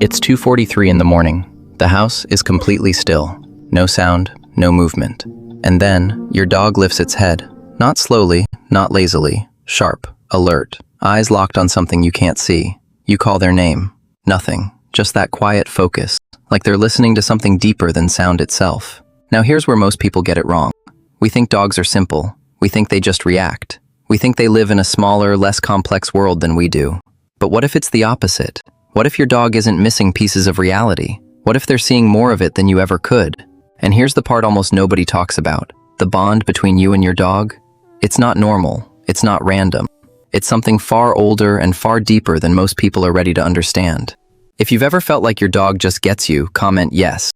It's 2:43 in the morning. The house is completely still. No sound, no movement. And then, your dog lifts its head. Not slowly, not lazily. Sharp, alert, eyes locked on something you can't see. You call their name. Nothing. Just that quiet focus, like they're listening to something deeper than sound itself. Now here's where most people get it wrong. We think dogs are simple. We think they just react. We think they live in a smaller, less complex world than we do. But what if it's the opposite? What if your dog isn't missing pieces of reality? What if they're seeing more of it than you ever could? And here's the part almost nobody talks about. The bond between you and your dog? It's not normal. It's not random. It's something far older and far deeper than most people are ready to understand. If you've ever felt like your dog just gets you, comment yes,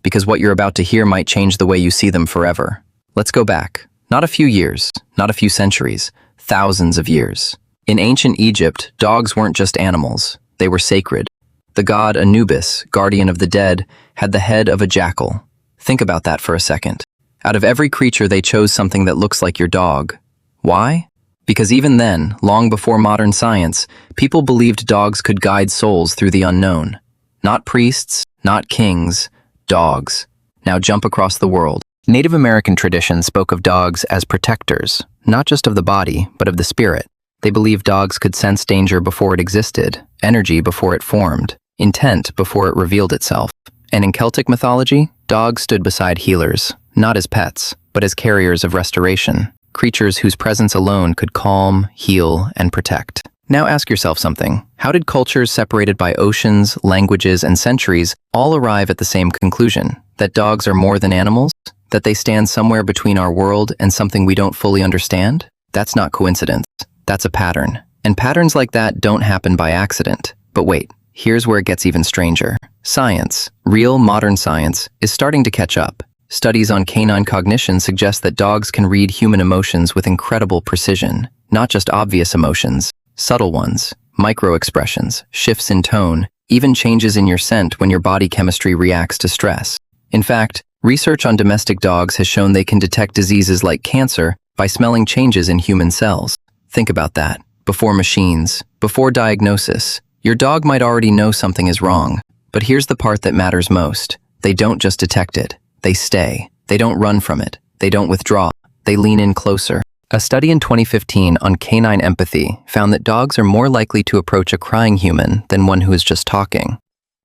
because what you're about to hear might change the way you see them forever. Let's go back. Not a few years, not a few centuries, thousands of years. In ancient Egypt, dogs weren't just animals. They were sacred. The god Anubis, guardian of the dead, had the head of a jackal. Think about that for a second. Out of every creature, they chose something that looks like your dog. Why? Because even then, long before modern science, people believed dogs could guide souls through the unknown. Not priests, not kings, dogs. Now jump across the world. Native American tradition spoke of dogs as protectors, not just of the body, but of the spirit. They believed dogs could sense danger before it existed, energy before it formed, intent before it revealed itself. And in Celtic mythology, dogs stood beside healers, not as pets, but as carriers of restoration, creatures whose presence alone could calm, heal, and protect. Now ask yourself something. How did cultures separated by oceans, languages, and centuries all arrive at the same conclusion? That dogs are more than animals? That they stand somewhere between our world and something we don't fully understand? That's not coincidence. That's a pattern. And patterns like that don't happen by accident. But wait, here's where it gets even stranger. Science, real modern science, is starting to catch up. Studies on canine cognition suggest that dogs can read human emotions with incredible precision. Not just obvious emotions, subtle ones, micro-expressions, shifts in tone, even changes in your scent when your body chemistry reacts to stress. In fact, research on domestic dogs has shown they can detect diseases like cancer by smelling changes in human cells. Think about that. Before machines, before diagnosis, your dog might already know something is wrong. But here's the part that matters most. They don't just detect it. They stay. They don't run from it. They don't withdraw. They lean in closer. A study in 2015 on canine empathy found that dogs are more likely to approach a crying human than one who is just talking.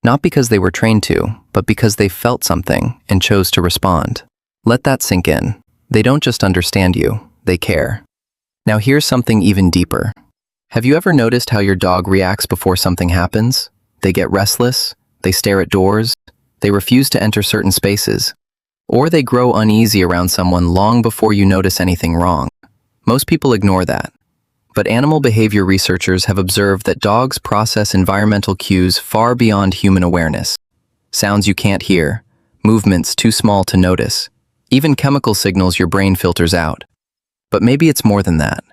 Not because they were trained to, but because they felt something and chose to respond. Let that sink in. They don't just understand you, they care. Now here's something even deeper. Have you ever noticed how your dog reacts before something happens? They get restless, they stare at doors, they refuse to enter certain spaces, or they grow uneasy around someone long before you notice anything wrong. Most people ignore that. But animal behavior researchers have observed that dogs process environmental cues far beyond human awareness. Sounds you can't hear, movements too small to notice, even chemical signals your brain filters out. But maybe it's more than that,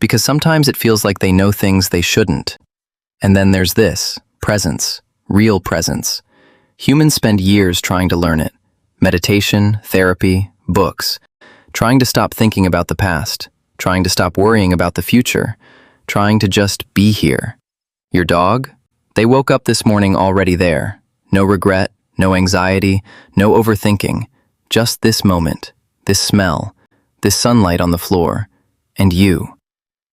because sometimes it feels like they know things they shouldn't. And then there's this, presence, real presence. Humans spend years trying to learn it. Meditation, therapy, books. Trying to stop thinking about the past. Trying to stop worrying about the future. Trying to just be here. Your dog? They woke up this morning already there. No regret, no anxiety, no overthinking. Just this moment, this smell, this sunlight on the floor, and you.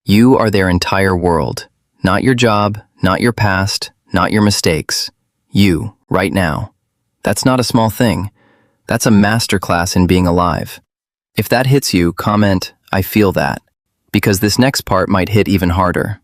You are their entire world. Not your job, not your past, not your mistakes. You, right now. That's not a small thing. That's a masterclass in being alive. If that hits you, comment, I feel that. Because this next part might hit even harder.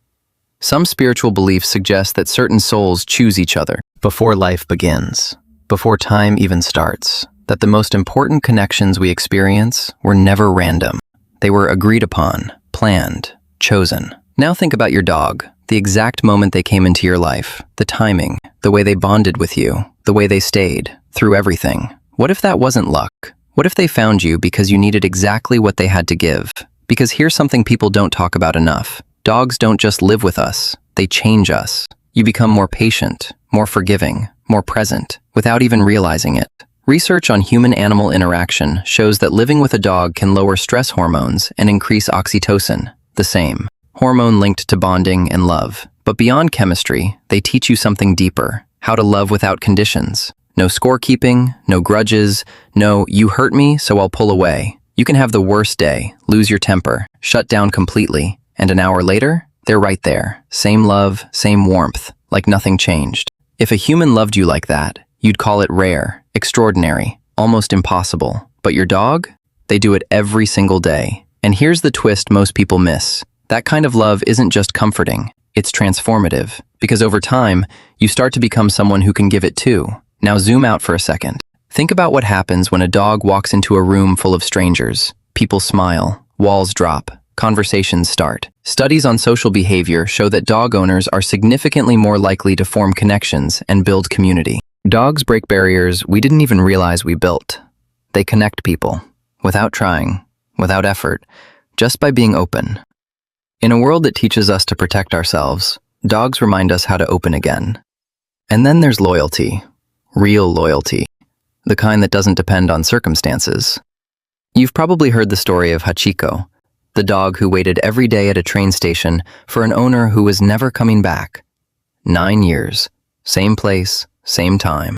Some spiritual beliefs suggest that certain souls choose each other before life begins, before time even starts. That the most important connections we experience were never random. They were agreed upon, planned, chosen. Now think about your dog, the exact moment they came into your life, the timing, the way they bonded with you, the way they stayed, through everything. What if that wasn't luck? What if they found you because you needed exactly what they had to give? Because here's something people don't talk about enough. Dogs don't just live with us, they change us. You become more patient, more forgiving, more present, without even realizing it. Research on human-animal interaction shows that living with a dog can lower stress hormones and increase oxytocin, the same hormone linked to bonding and love. But beyond chemistry, they teach you something deeper, How to love without conditions. No scorekeeping, no grudges, no "you hurt me, so I'll pull away." You can have the worst day, lose your temper, shut down completely, and an hour later, they're right there. Same love, same warmth, like nothing changed. If a human loved you like that, you'd call it rare, extraordinary, almost impossible. But your dog? They do it every single day. And here's the twist most people miss. That kind of love isn't just comforting, it's transformative. Because over time, you start to become someone who can give it too. Now zoom out for a second. Think about what happens when a dog walks into a room full of strangers. People smile, walls drop, conversations start. Studies on social behavior show that dog owners are significantly more likely to form connections and build community. Dogs break barriers we didn't even realize we built. They connect people, without trying, without effort, just by being open. In a world that teaches us to protect ourselves, dogs remind us how to open again. And then there's loyalty, real loyalty, the kind that doesn't depend on circumstances. You've probably heard the story of Hachiko, the dog who waited every day at a train station for an owner who was never coming back. 9 years, same place, same time.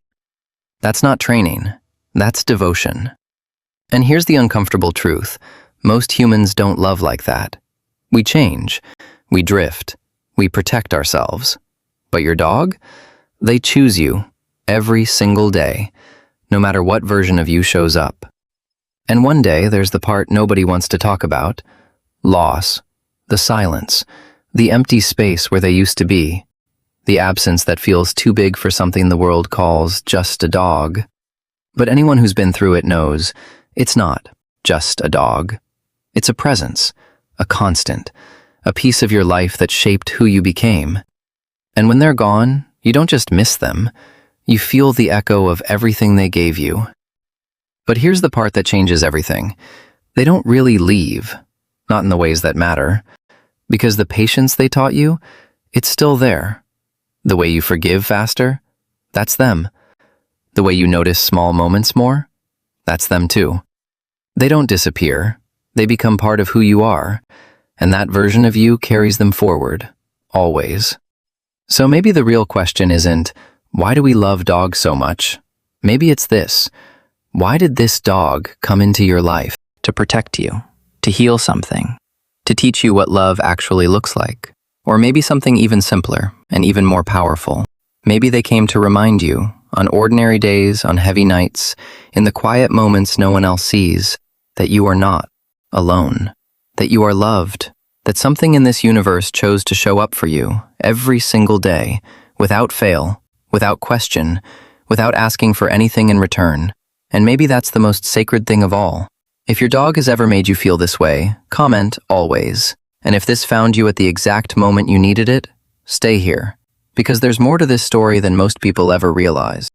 That's not training, that's devotion. And here's the uncomfortable truth. Most humans don't love like that. We change, we drift, we protect ourselves. But your dog? They choose you every single day, no matter what version of you shows up. And one day there's the part nobody wants to talk about. Loss, the silence, the empty space where they used to be, the absence that feels too big for something the world calls just a dog. But anyone who's been through it knows it's not just a dog. It's a presence, a constant, a piece of your life that shaped who you became. And when they're gone, you don't just miss them, you feel the echo of everything they gave you. But here's the part that changes everything. They don't really leave, not in the ways that matter, because the patience they taught you, it's still there. The way you forgive faster, that's them. The way you notice small moments more, that's them too. They don't disappear, they become part of who you are, and that version of you carries them forward, always. So maybe the real question isn't, why do we love dogs so much? Maybe it's this: why did this dog come into your life? To protect you, to heal something, to teach you what love actually looks like. Or maybe something even simpler and even more powerful. Maybe they came to remind you, on ordinary days, on heavy nights, in the quiet moments no one else sees, that you are not alone, that you are loved, that something in this universe chose to show up for you every single day, without fail, without question, without asking for anything in return. And maybe that's the most sacred thing of all. If your dog has ever made you feel this way, comment always. And if this found you at the exact moment you needed it, stay here. Because there's more to this story than most people ever realize.